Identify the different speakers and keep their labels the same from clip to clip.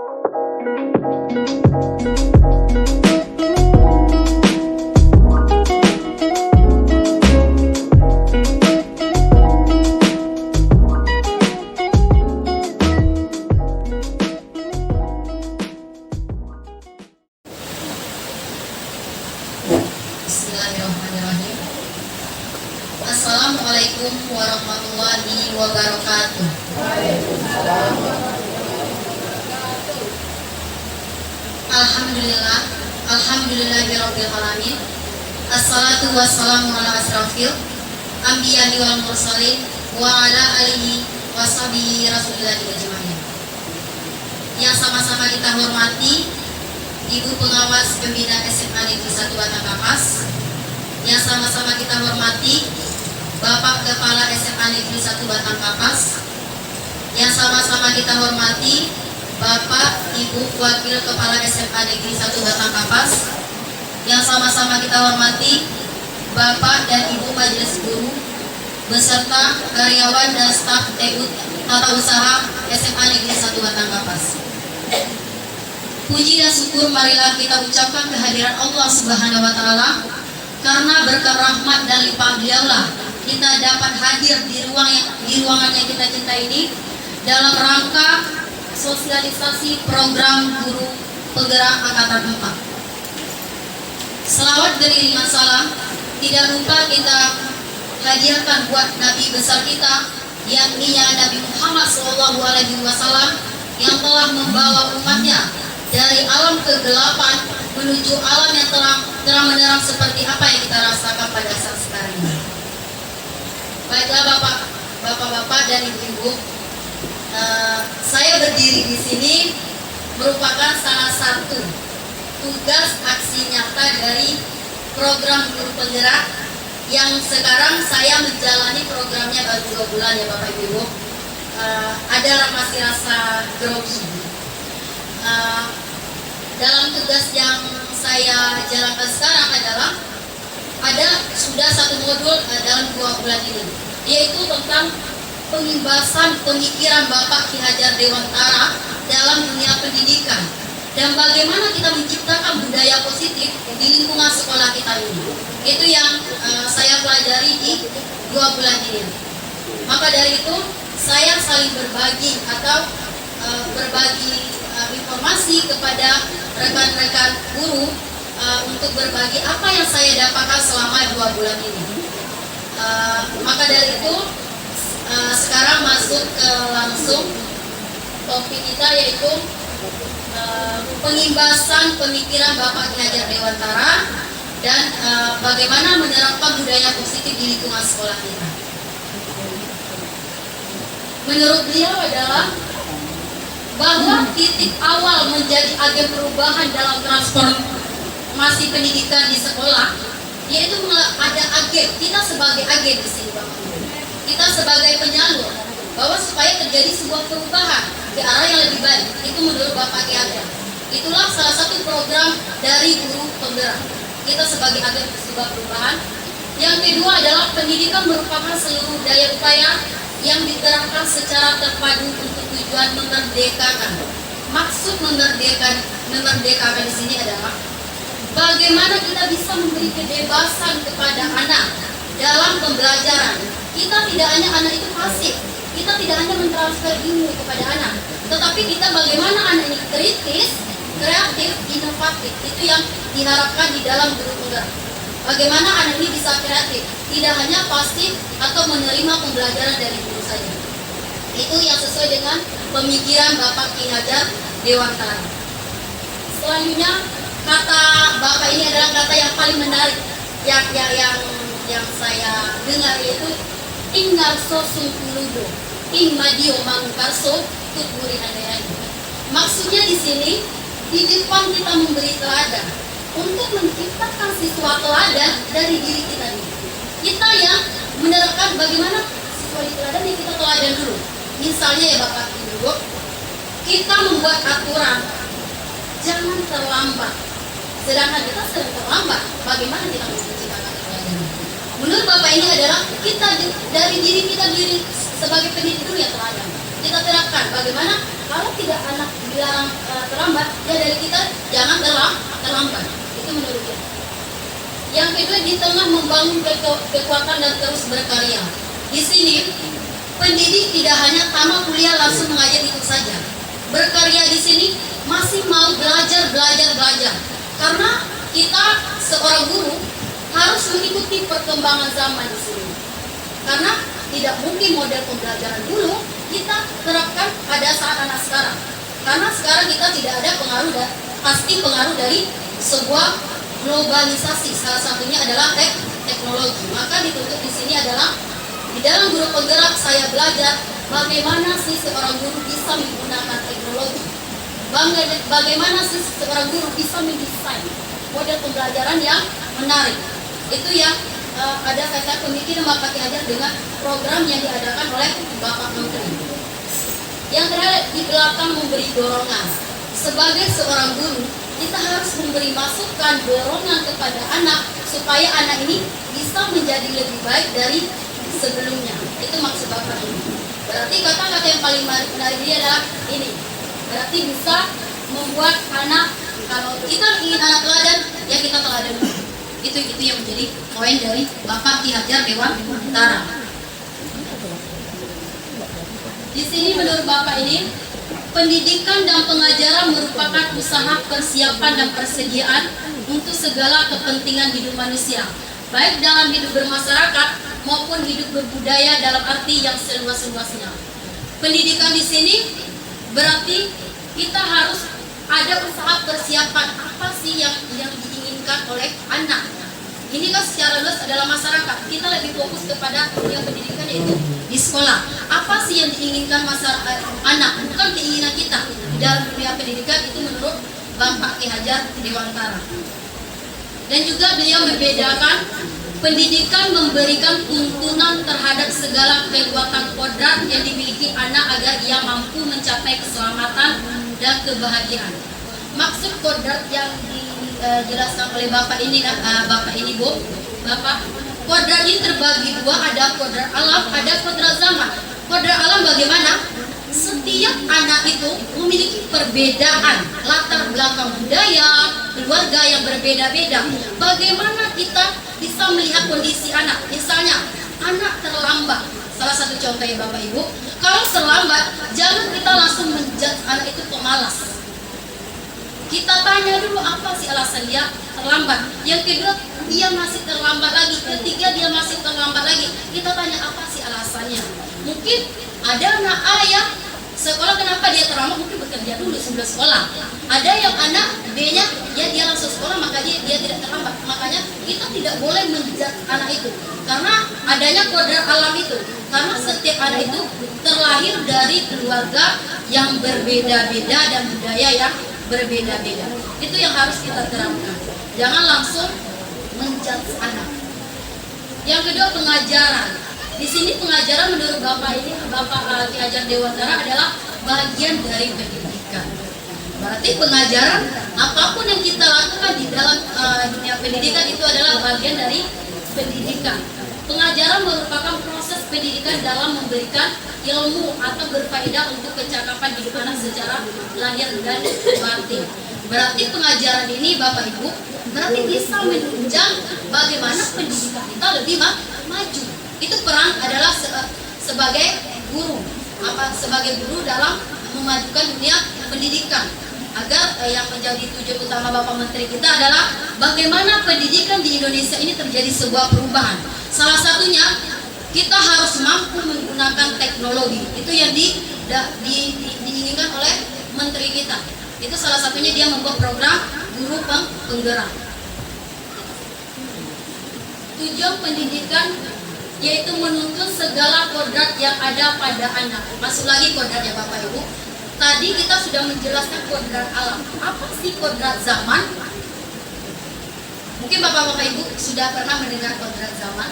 Speaker 1: Bismillahirrahmanirrahim. Assalamualaikum warahmatullahi wabarakatuh. Alhamdulillah, alhamdulillahirabbil alamin. Assalatu wassalamu ala asrafil anbiya'i wal mursalin wa ala alihi washabihi rasulillahi ajmain. Yang sama-sama kita hormati Ibu Pengawas Pembina SMA Negeri 1 Batang Kapas, yang sama-sama kita hormati Bapak Kepala SMA Negeri 1 Batang Kapas, yang sama-sama kita hormati Bapak Ibu Wakil Kepala SMA Negeri 1 Batang Kapas, yang sama-sama kita hormati Bapak dan Ibu Majelis Guru beserta karyawan dan staf tata usaha SMA Negeri 1 Batang Kapas. Puji dan syukur marilah kita ucapkan kehadiran Allah Subhanahu wa taala, karena berkat rahmat dan limpah Beliaulah kita dapat hadir di ruangan yang kita cintai ini dalam rangka sosialisasi program guru penggerak angkatan 4. Selawat beriringan salam tidak lupa kita hadiahkan buat Nabi besar kita, yakni Nabi Muhammad SAW, yang telah membawa umatnya dari alam kegelapan menuju alam yang terang menerang seperti apa yang kita rasakan pada saat sekarang ini. Baiklah bapak-bapak dan ibu-ibu, saya berdiri di sini merupakan salah satu tugas aksi nyata dari program guru penggerak yang sekarang saya menjalani programnya baru 2 bulan ya Bapak Ibu. Ada masih rasa grogi. Dalam tugas yang saya jalankan sekarang adalah sudah satu modul dalam 2 bulan ini, yaitu tentang pengimbasan pemikiran Bapak Ki Hajar Dewantara dalam dunia pendidikan dan bagaimana kita menciptakan budaya positif di lingkungan sekolah kita ini. Itu yang saya pelajari di 2 bulan ini. Maka dari itu saya saling berbagi atau berbagi informasi kepada rekan-rekan guru untuk berbagi apa yang saya dapatkan selama 2 bulan ini. Maka dari itu sekarang masuk ke langsung topik kita, yaitu pengimbasan pemikiran Bapak Ki Hajar Dewantara dan bagaimana menerapkan budaya positif di lingkungan sekolah kita. Menurut beliau adalah bahwa titik awal menjadi agen perubahan dalam transformasi pendidikan di sekolah, yaitu ada agen. Kita sebagai agen di sini, Bapak. Kita sebagai penyalur, bahwa supaya terjadi sebuah perubahan ke arah yang lebih baik. Itu menurut Bapak Ki Hajar. Itulah salah satu program dari guru penggerak. Kita sebagai agen sebuah perubahan. Yang kedua adalah pendidikan merupakan seluruh daya upaya yang dikerahkan secara terpadu untuk tujuan memerdekakan. Maksud memerdekakan di sini adalah bagaimana kita bisa memberi kebebasan kepada anak dalam pembelajaran. Kita tidak hanya anak itu pasif, kita tidak hanya mentransfer ilmu kepada anak, tetapi kita bagaimana anak ini kritis, kreatif, inovatif. Itu yang diharapkan di dalam guru penggerak. Bagaimana anak ini bisa kreatif, tidak hanya pasif atau menerima pembelajaran dari guru saja. Itu yang sesuai dengan pemikiran Bapak Ki Hajar Dewantara. Selanjutnya, kata Bapak ini adalah kata yang paling menarik yang saya dengar, yaitu ingarso sungkuludo ingmadio mangukarso tutburi andayani. Maksudnya di sini, di depan kita memberi teladan untuk menciptakan siswa teladan dari diri kita ini. Kita yang menerapkan bagaimana siswa di teladan, yang kita teladan dulu. Misalnya ya Bapak Ibu, kita membuat aturan jangan terlambat, sedangkan kita sering terlambat. Bagaimana kita bisa menciptakan teladan? Menurut Bapak ini adalah kita dari diri kita sebagai pendidik dulu ya teladan. Kita terapkan bagaimana Kalau tidak anak dilarang terlambat, ya dari kita jangan terlambat. Itu menurut dia. Yang kedua, di tengah membangun kekuatan dan terus berkarya. Di sini pendidik tidak hanya tamat kuliah langsung mengajar itu saja. Berkarya di sini masih mau belajar. Karena kita seorang guru harus mengikuti perkembangan zaman di sini. Karena tidak mungkin model pembelajaran dulu kita terapkan pada saat anak sekarang. Karena sekarang kita tidak ada pasti pengaruh dari sebuah globalisasi. Salah satunya adalah teknologi. Maka dituntut di sini adalah di dalam guru penggerak saya belajar bagaimana sih seorang guru bisa menggunakan teknologi. Bagaimana sih seorang guru bisa mendesain model pembelajaran yang menarik. Itu yang ada kaitan pemikiran Bapak Ki Hajar dengan program yang diadakan oleh Bapak Menteri. Yang terakhir, di belakang memberi dorongan. Sebagai seorang guru, kita harus memberi masukan, dorongan kepada anak supaya anak ini bisa menjadi lebih baik dari sebelumnya. Itu maksud Bapak ini. Berarti kata-kata yang paling menarik dia adalah ini. Berarti bisa membuat anak, kalau kita ingin anak teladan, ya kita teladan. Itu yang menjadi poin dari Bapak Ki Hajar Dewantara. Di sini menurut Bapak ini, pendidikan dan pengajaran merupakan usaha persiapan dan persediaan untuk segala kepentingan hidup manusia, baik dalam hidup bermasyarakat maupun hidup berbudaya dalam arti yang seluas-luasnya. Pendidikan di sini berarti kita harus ada usaha persiapan apa sih yang diinginkan oleh anak. Ini kan secara luas adalah masyarakat. Kita lebih fokus kepada dunia pendidikan yaitu di sekolah. Apa sih yang diinginkan anak? Bukan keinginan kita di dalam dunia pendidikan. Itu menurut Bapak Ki Hajar Dewantara. Dan juga beliau membedakan pendidikan memberikan tuntunan terhadap segala kekuatan kodrat yang dimiliki anak agar ia mampu mencapai keselamatan dan kebahagiaan. Maksud kodrat yang dijelaskan oleh Bapak ini, Bu, Bapak, kodrat ini terbagi dua, ada kodrat alam, ada kodrat zaman. Kodrat alam bagaimana? Setiap anak itu memiliki perbedaan latar belakang budaya, keluarga yang berbeda-beda. Bagaimana kita bisa melihat kondisi anak? Misalnya, anak terlambat. Salah satu contoh ya Bapak Ibu, kalau terlambat, jangan kita langsung menjudge anak itu pemalas. Kita tanya dulu apa sih alasan dia terlambat. Yang kedua, dia masih terlambat lagi. Ketiga, dia masih terlambat lagi. Kita tanya apa sih alasannya. Mungkin ada anak A yang sekolah, kenapa dia terlambat? Mungkin bekerja dulu sebelum sekolah. Ada yang anak B-nya, ya dia langsung sekolah, maka dia tidak terlambat. Makanya kita tidak boleh menjudge anak itu. Karena adanya kodrat alam itu. Karena setiap anak itu terlahir dari keluarga yang berbeda-beda dan budaya yang berbeda-beda. Itu yang harus kita terapkan. Jangan langsung menjudge anak. Yang kedua, pengajaran. Di sini pengajaran menurut Bapak ini, Bapak Ki Hajar Dewantara adalah bagian dari pendidikan. Berarti pengajaran, apapun yang kita lakukan di dalam dunia pendidikan itu adalah bagian dari pendidikan. Pengajaran merupakan proses pendidikan dalam memberikan ilmu atau berfaedah untuk kecakapan hidup anak secara lahir dan batin. Berarti pengajaran ini Bapak Ibu berarti bisa menunjang bagaimana pendidikan kita lebih maju. Itu peran adalah sebagai guru, sebagai guru dalam memajukan dunia pendidikan. Agar yang menjadi tujuan utama Bapak Menteri kita adalah bagaimana pendidikan di Indonesia ini terjadi sebuah perubahan. Salah satunya kita harus mampu menggunakan teknologi. Itu yang diinginkan oleh Menteri kita. Itu salah satunya dia membuat program guru penggerak. Tujuan pendidikan yaitu menuntun segala kodrat yang ada pada anak. Masuk lagi kodratnya Bapak Ibu. Tadi kita sudah menjelaskan kodrat alam. Apa sih kodrat zaman? Mungkin Bapak-Bapak Ibu sudah pernah mendengar kodrat zaman.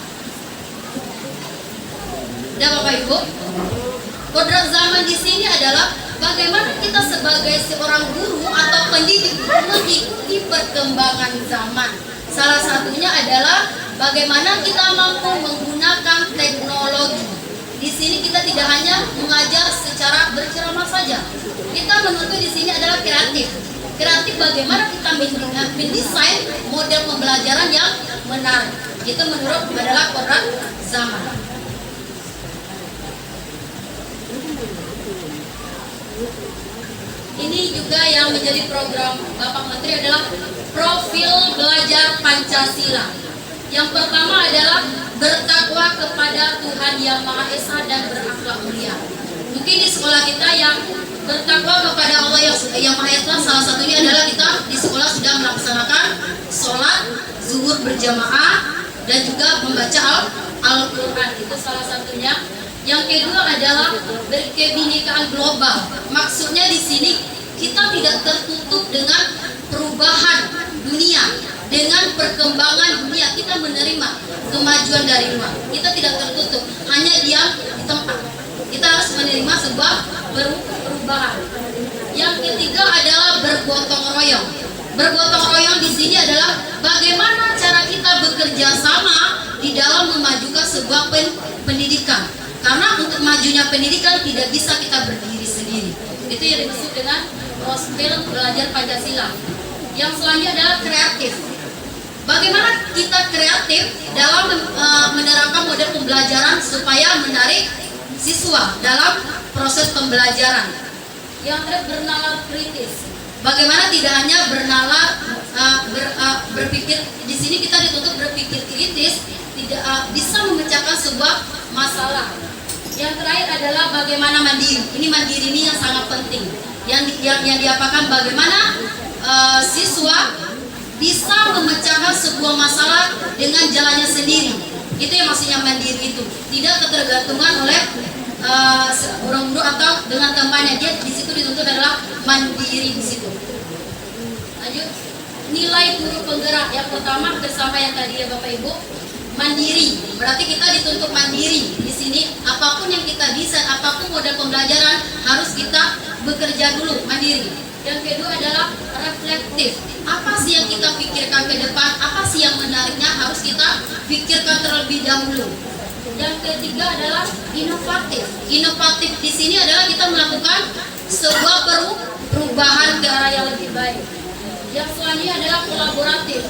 Speaker 1: Sudah Bapak Ibu? Kodrat zaman di sini adalah bagaimana kita sebagai seorang guru atau pendidik mengikuti perkembangan zaman. Salah satunya adalah bagaimana kita mampu menggunakan teknologi. Di Di sini kita tidak hanya mengajar secara berceramah saja. Kita menuntut di sini adalah kreatif. Kreatif bagaimana kita mendesain model pembelajaran yang menarik. Itu menurut adalah kodrat zaman. Ini juga yang menjadi program Bapak Menteri adalah profil belajar Pancasila. Yang pertama adalah bertakwa kepada Tuhan Yang Maha Esa dan berakhlak mulia. Mungkin di sekolah kita yang bertakwa kepada Allah yang Maha Esa, salah satunya adalah kita di sekolah sudah melaksanakan sholat zuhur berjamaah dan juga membaca Al-Quran. Itu salah satunya. Yang kedua adalah berkebinekaan global. Maksudnya di sini kita tidak tertutup dengan perubahan dunia, dengan perkembangan dunia. Kita menerima kemajuan dari luar. Kita tidak tertutup, hanya diam di tempat. Kita harus menerima sebuah perubahan. Yang ketiga adalah bergotong royong. Bergotong royong di sini adalah bagaimana cara kita bekerja sama di dalam memajukan sebuah pendidikan. Karena untuk majunya pendidikan tidak bisa kita berdiri sendiri. Itu yang dimaksud dengan profil belajar Pancasila. Yang selanjutnya adalah kreatif. Bagaimana kita kreatif dalam menerapkan model pembelajaran supaya menarik siswa dalam proses pembelajaran. Yang terakhir bernalar kritis. Bagaimana tidak hanya bernalar berpikir, di sini kita dituntut berpikir kritis, tidak bisa memecahkan sebuah masalah. Yang terakhir adalah bagaimana mandiri. Ini mandiri ini yang sangat penting. Yang diapakan bagaimana siswa bisa memecahkan sebuah masalah dengan jalannya sendiri. Itu yang maksudnya mandiri itu. Tidak ketergantungan oleh guru atau dengan temannya. Dia di situ dituntut adalah mandiri di situ. Lanjut. Nilai guru penggerak yang pertama bersama yang tadi ya Bapak Ibu. Mandiri, berarti kita dituntut mandiri. Di sini apapun yang kita desain, apapun model pembelajaran harus kita bekerja dulu mandiri. Yang kedua adalah reflektif. Apa sih yang kita pikirkan ke depan? Apa sih yang menariknya harus kita pikirkan terlebih dahulu. Yang ketiga adalah inovatif. Inovatif di sini adalah kita melakukan sebuah perubahan ke arah yang lebih baik. Yang selanjutnya adalah kolaboratif.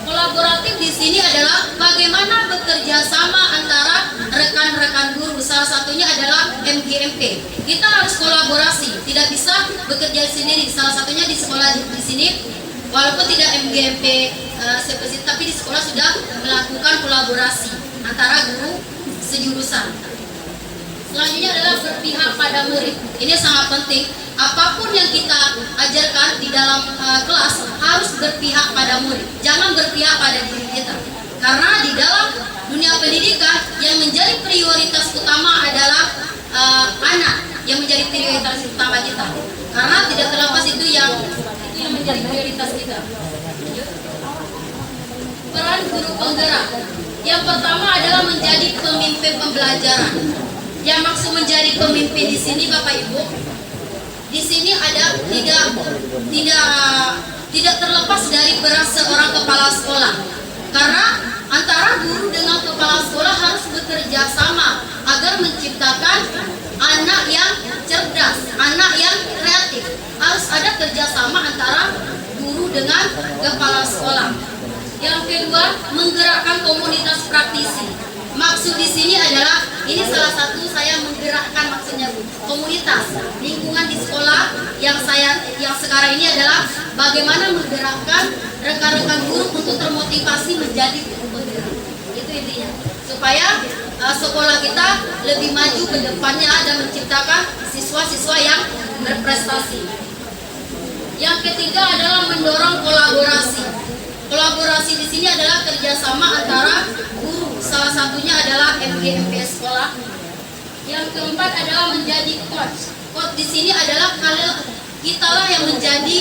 Speaker 1: Kolaboratif di sini adalah bagaimana bekerja sama antara rekan-rekan guru. Salah satunya adalah MGMP. Kita harus kolaborasi, tidak bisa bekerja sendiri. Salah satunya di sekolah di sini, walaupun tidak MGMP spesifik, tapi di sekolah sudah melakukan kolaborasi antara guru sejurusan. Selanjutnya adalah berpihak pada murid. Ini sangat penting. Apapun yang kita ajarkan di dalam kelas harus berpihak pada murid. Jangan berpihak pada diri kita. Karena di dalam dunia pendidikan yang menjadi prioritas utama adalah anak, yang menjadi prioritas utama kita. Karena tidak terlepas itu yang menjadi prioritas kita. Peran guru penggerak. Yang pertama adalah menjadi pemimpin pembelajaran. Yang maksud menjadi pemimpin di sini Bapak Ibu, di sini ada tidak terlepas dari peran seorang kepala sekolah. Karena antara guru dengan kepala sekolah harus bekerja sama agar menciptakan anak yang cerdas, anak yang kreatif. Harus ada kerjasama antara guru dengan kepala sekolah. Yang kedua, menggerakkan komunitas praktisi. Maksud di sini adalah, ini salah satu saya menggerakkan maksudnya Bu, komunitas lingkungan di sekolah yang sekarang ini adalah bagaimana menggerakkan rekan-rekan guru untuk termotivasi menjadi guru penggerak. Itu intinya. Supaya sekolah kita lebih maju ke depannya dan menciptakan siswa-siswa yang berprestasi. Yang ketiga adalah mendorong kolaborasi. Kolaborasi di sini adalah kerjasama antara guru, salah satunya adalah MGMP sekolah. Yang keempat adalah menjadi coach. Coach di sini adalah kitalah yang menjadi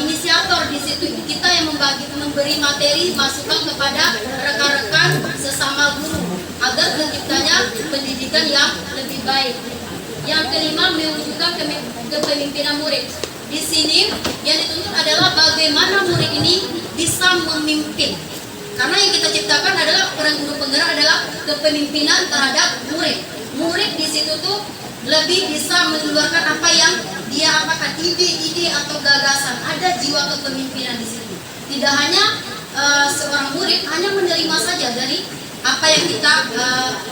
Speaker 1: inisiator di situ. Kita yang memberi materi masukan kepada rekan-rekan sesama guru agar terciptanya pendidikan yang lebih baik. Yang kelima, mewujudkan kepemimpinan murid. Di sini yang dituntut adalah bagaimana murid ini bisa memimpin. Karena yang kita ciptakan adalah peran guru penggerak adalah kepemimpinan terhadap murid. murid di situ tuh lebih bisa mengeluarkan apa yang dia, apakah ide atau gagasan. Ada jiwa kepemimpinan di situ. Tidak hanya seorang murid hanya menerima saja dari apa yang kita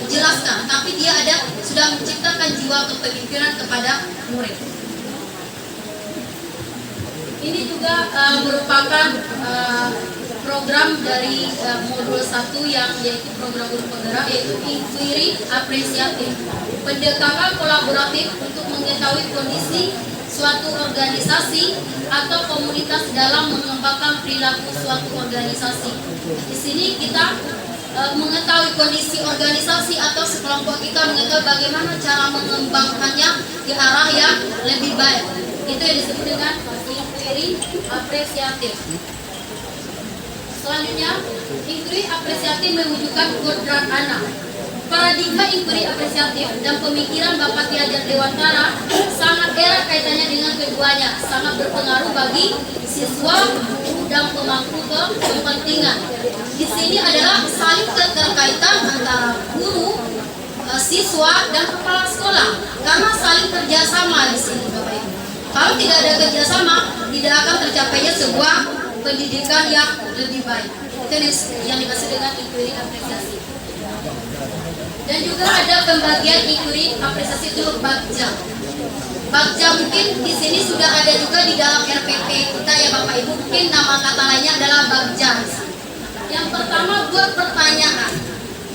Speaker 1: jelaskan, tapi dia sudah menciptakan jiwa kepemimpinan kepada murid. Ini juga merupakan program dari modul 1 yang yaitu program guru penggerak, yaitu inquiry apresiatif, pendekatan kolaboratif untuk mengetahui kondisi suatu organisasi atau komunitas dalam mengembangkan perilaku suatu organisasi. Di sini kita mengetahui kondisi organisasi atau sekelompok kita, mengetahui bagaimana cara mengembangkannya ke arah yang lebih baik. Itu yang disebut dengan inquiry apresiatif. Selanjutnya, inquiry apresiatif mewujudkan kodrat anak. Paradigma inquiry apresiatif dan pemikiran Bapak Ki Hajar Dewantara sangat erat kaitannya dengan keduanya, sangat berpengaruh bagi siswa dan pemangku kepentingan. Di sini adalah saling keterkaitan antara guru, siswa dan kepala sekolah, karena saling kerjasama di sini, Bapak Ibu. Kalau tidak ada kerjasama, tidak akan tercapainya sebuah pendidikan yang lebih baik. Itu yang dimaksud dengan inquiry apresiasi. Dan juga ada pembagian inquiry apresiasi itu Bagja. Bagja mungkin di sini sudah ada juga di dalam RPP kita ya Bapak Ibu. Mungkin nama kata lainnya adalah Bagja. Yang pertama, buat pertanyaan.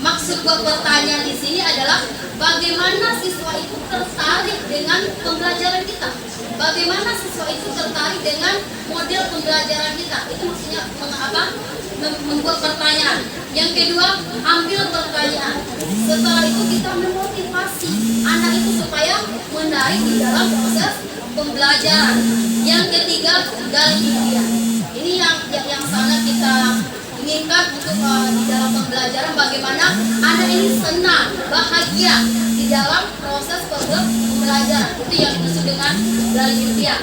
Speaker 1: Maksud buat pertanyaan di sini adalah bagaimana siswa itu tertarik dengan pembelajaran kita. Bagaimana siswa itu tertarik dengan model pembelajaran kita. Itu maksudnya membuat pertanyaan. Yang kedua, ambil pertanyaan. Setelah itu kita memotivasi anak itu supaya menarik di dalam proses pembelajaran. Yang ketiga, gali dia. Ini yang sangat kita inginkan untuk di dalam pembelajaran, bagaimana anak ini senang, bahagia di dalam proses pembelajaran. Itu yang disebut dengan gali dia.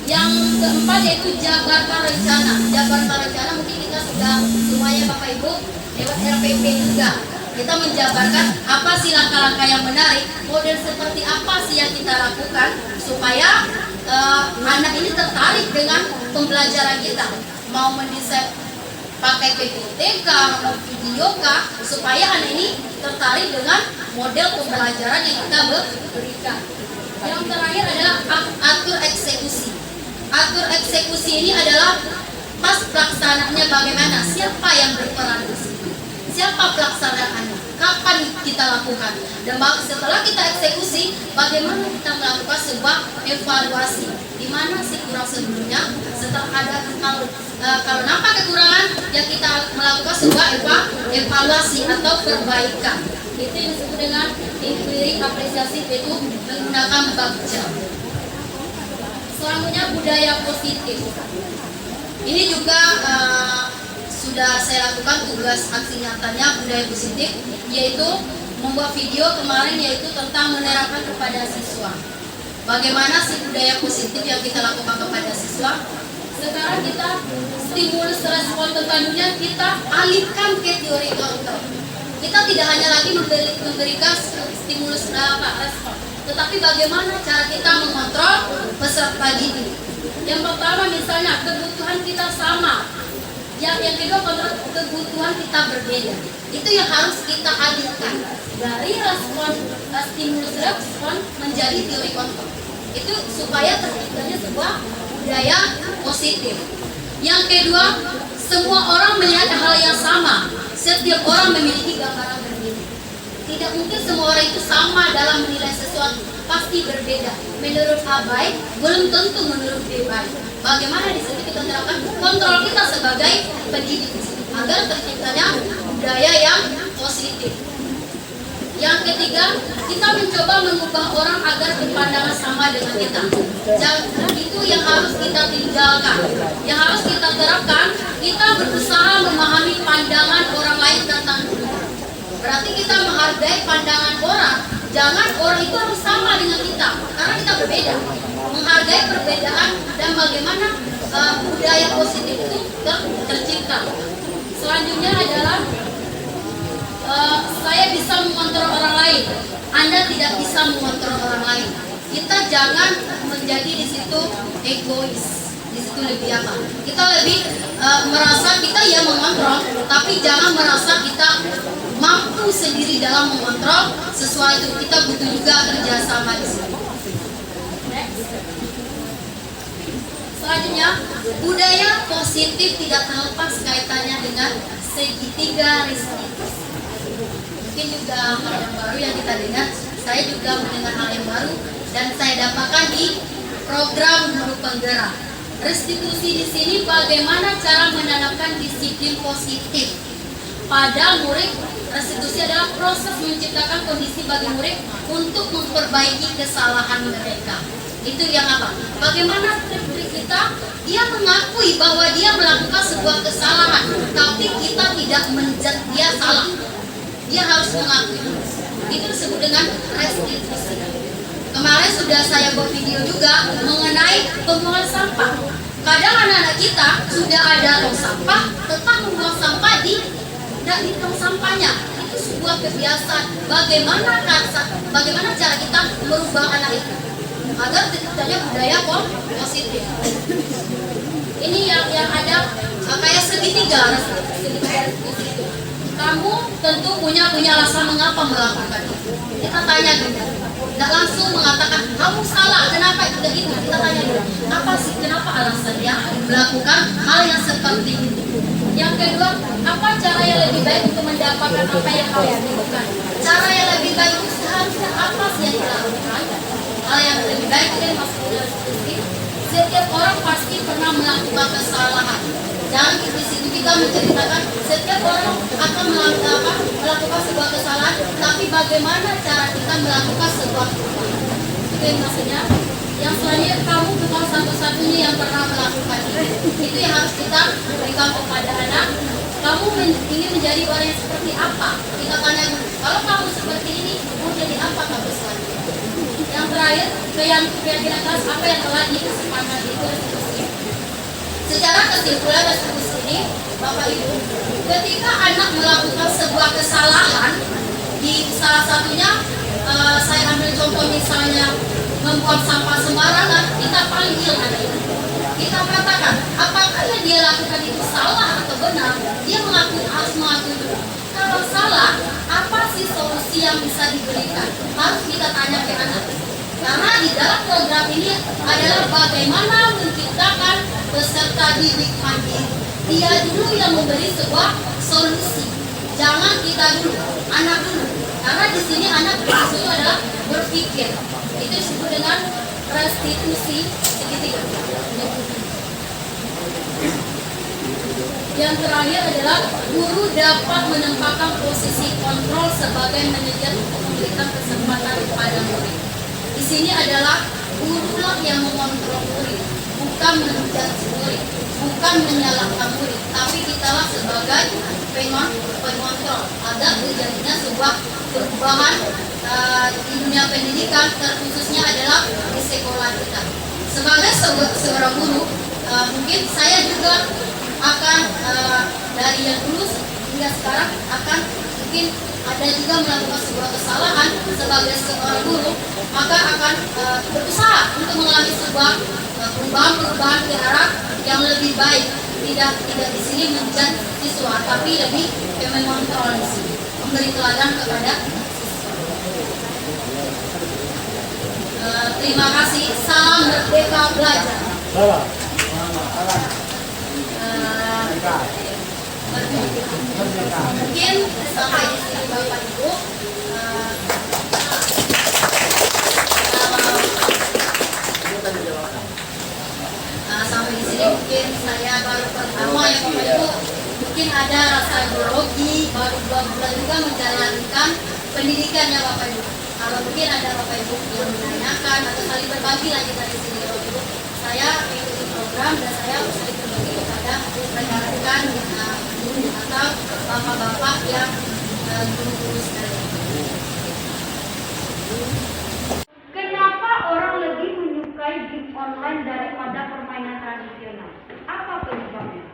Speaker 1: Yang keempat yaitu Jakarta Rencana. Jakarta Rencana mungkin kita sudah semuanya Bapak Ibu lewat RPP juga. Kita menjabarkan apa sih langkah-langkah yang menarik, model seperti apa sih yang kita lakukan supaya anak ini tertarik dengan pembelajaran kita. Mau mendesain pakai PPT mau video supaya anak ini tertarik dengan model pembelajaran yang kita berikan. Yang terakhir adalah atur eksekusi. Atur eksekusi ini adalah pas pelaksanaannya bagaimana, siapa yang berperan di sini, siapa pelaksanaannya, kapan kita lakukan, dan setelah kita eksekusi, bagaimana kita melakukan sebuah evaluasi, di mana sih kurang sebelumnya, setelah ada kalau nampak kekurangan, ya kita melakukan sebuah evaluasi atau perbaikan. Itu yang disebut dengan inquiry apresiasi, yaitu menggunakan Bagja. Selanjutnya budaya positif. Ini juga sudah saya lakukan tugas aksi nyatanya budaya positif, yaitu membuat video kemarin yaitu tentang menerapkan kepada siswa. Bagaimana sih budaya positif yang kita lakukan kepada siswa? Sekarang kita stimulus respon tentunya kita alihkan ke teori kontrol. Kita tidak hanya lagi memberikan stimulus respon, tetapi bagaimana cara kita mengontrol peserta didik. Yang pertama misalnya kebutuhan kita sama, yang kedua kebutuhan kita berbeda. Itu yang harus kita alihkan dari respon stimulus respon menjadi teori kontrol. Itu supaya terciptanya sebuah budaya positif. Yang kedua, semua orang melihat hal yang sama. Setiap orang memiliki gambaran berbeda. Tidak mungkin semua orang itu sama dalam menilai sesuatu, pasti berbeda. Menurut A baik, belum tentu menurut B baik. Bagaimana di sini kita terapkan kontrol kita sebagai pendidik agar terciptanya budaya yang positif. Yang ketiga, kita mencoba mengubah orang agar berpandangan sama dengan kita. Itu yang harus kita tinggalkan. Yang harus kita terapkan, kita berusaha memahami pandangan orang lain tentang kita. Berarti kita menghargai pandangan orang. Jangan orang itu harus sama dengan kita, karena kita berbeda. Menghargai perbedaan dan bagaimana budaya positif itu tercipta. Selanjutnya adalah saya bisa mengontrol orang lain. Anda tidak bisa mengontrol orang lain. Kita jangan menjadi di situ egois. Di situ lebih apa? Kita lebih merasa kita ya mengontrol, tapi jangan merasa kita mampu sendiri dalam mengontrol sesuatu. Kita butuh juga kerjasama di sini. Selanjutnya, budaya positif tidak terlepas kaitannya dengan segitiga restitusi. Mungkin juga hal yang baru yang kita dengar. Saya juga mendengar hal yang baru dan saya dapatkan di program guru penggerak. Restitusi di sini bagaimana cara menanamkan disiplin positif pada murid. Restitusi adalah proses menciptakan kondisi bagi murid untuk memperbaiki kesalahan mereka. Itu yang apa? Bagaimana murid kita, dia mengakui bahwa dia melakukan sebuah kesalahan, tapi kita tidak menjat dia salah. Dia harus mengakui. Itu disebut dengan restitusi. Kemarin sudah saya buat video juga mengenai pembuangan sampah. Kadang anak-anak kita sudah ada tong sampah, tetap membuang sampah di tong sampahnya. Itu sebuah kebiasaan. Bagaimana cara kita merubah anak itu agar terciptanya budaya positif. Ini yang ada kayak segitiga. Kamu tentu punya alasan mengapa melakukan itu. Kita tanya dulu. Tidak langsung mengatakan kamu salah, kenapa itu dan itu. Kita tanya dulu, apa sih kenapa alasannya melakukan hal yang seperti itu. Yang kedua, apa cara yang lebih baik untuk mendapatkan apa yang kau butuhkan. Cara yang lebih baik itu seharusnya apa sih yang dilakukan. Hal yang lebih baik itu maksudnya setiap orang pasti pernah melakukan kesalahan. Jangan di situ kita menceritakan setiap orang akan melakukan sebuah kesalahan, tapi bagaimana cara kita melakukan sebuah kesalahan. Itu yang maksudnya. Yang selanjutnya kamu bukan satu-satunya yang pernah melakukan itu yang harus kita berikan kepada anak. Kamu ingin menjadi orang yang seperti apa? Kita tanya, kalau kamu seperti ini, mau jadi apa kamu selanjutnya? Yang terakhir, keyakinan keras apa yang telah disepakati itu. Secara kesimpulan restitusi ini, Bapak Ibu, ketika anak melakukan sebuah kesalahan, di salah satunya saya ambil contoh misalnya membuang sampah sembarangan, kita panggil anak itu. Kita katakan, apakah yang dia lakukan itu salah atau benar? Dia harus mengakui dulu. Kalau salah, apa sih solusi yang bisa diberikan? Harus kita tanya ke anak. Karena di dalam program ini adalah bagaimana menciptakan peserta didik mandiri. Dia dulu yang memberi sebuah solusi. Jangan kita dulu, anak dulu. Karena di sini anak itu adalah berpikir. Itu disebut dengan restitusi segitiga. Yang terakhir adalah guru dapat menempatkan posisi kontrol sebagai manajer untuk memberikan kesempatan kepada murid. Di sini adalah gurulah yang mengontrol murid, bukan menjudge murid, bukan menyalahkan murid, tapi kitalah sebagai pengontrol agar terjadinya sebuah perubahan di dunia pendidikan, terkhususnya adalah di sekolah kita. Sebagai seorang guru, mungkin saya juga akan dari yang dulu hingga sekarang akan mungkin ada juga melakukan sebuah kesalahan sebagai seorang guru, maka akan berusaha untuk mengalami sebuah perubahan ke arah yang lebih baik. Tidak di sini menjudge siswa, tapi lebih mengontrol di sini, memberi teladan kepada terima kasih. Salam merdeka belajar. Mungkin sampai di sini Bapak Ibu. Sampai di sini mungkin saya baru pertama ya Bapak Ibu. Mungkin ada rasa grogi, baru 2 bulan juga menjalankan pendidikannya Bapak Ibu. Kalau mungkin ada Bapak Ibu yang menanyakan atau saling berbagi lagi dari sini Bapak Ibu, saya mengikuti program dan saya saling berbagi kepada rekan-rekan guru atau bapak-bapak yang guru-guru sekalian.
Speaker 2: Kenapa orang lebih menyukai game online daripada permainan tradisional? Apa penyebabnya?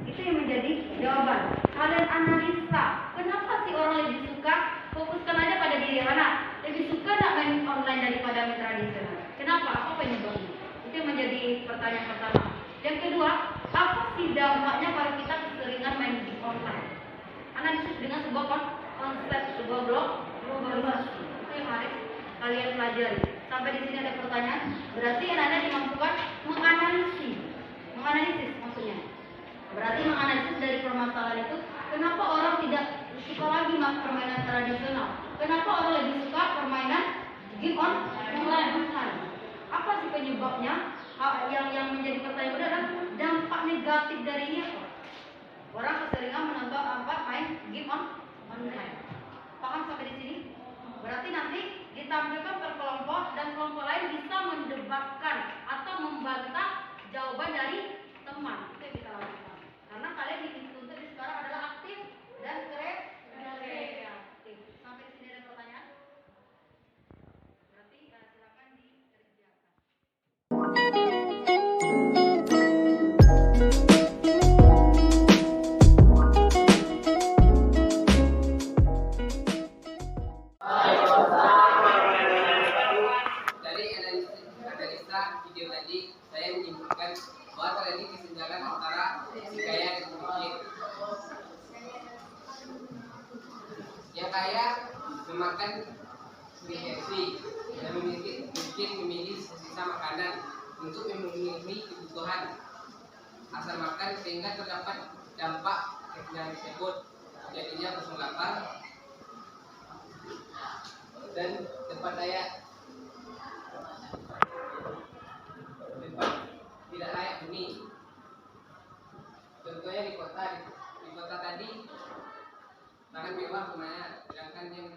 Speaker 2: Itu yang menjadi jawaban. Kalian analisa, kenapa sih orang lebih suka fokuskan aja pada diri anak, lebih pertanyaan pertama. Yang kedua, apa sih dampaknya kalau kita keseringan main game online? Analisis dengan sebuah konsep sebuah blok globalisasi. Itu yang harus kalian pelajari. Sampai di sini ada pertanyaan. Berarti Anda dimampukan menganalisis maksudnya. Berarti menganalisis dari permasalahan itu, kenapa orang tidak suka lagi permainan tradisional? Kenapa orang lebih suka permainan game online? Apa sih penyebabnya? Yang menjadi pertanyaan adalah dampak negatif dari ini apa? Orang keseringan menonton main game online. Paham sampai di sini? Berarti nanti ditampilkan per kelompok dan kelompok lain bisa mendebatkan atau membantah jawaban dari teman. Itu yang kita lakukan. Karena kalian dituntut sekarang adalah aktif dan kreatif. Sampai di sini ada pertanyaan? Berarti silakan dikerjakan.
Speaker 3: Dari analisa video tadi, saya menyimpulkan bahwa terjadi kesenjangan antara si kaya dan miskin. Yang kaya memakan bergizi dan miskin memilih sisa makanan untuk memenuhi kebutuhan asal makan, sehingga terdapat dampak kesenjangan tersebut, jadinya kosong lapar dan tempat tidak layak huni. Contohnya di kota tadi sangat mewah semuanya, sedangkan yang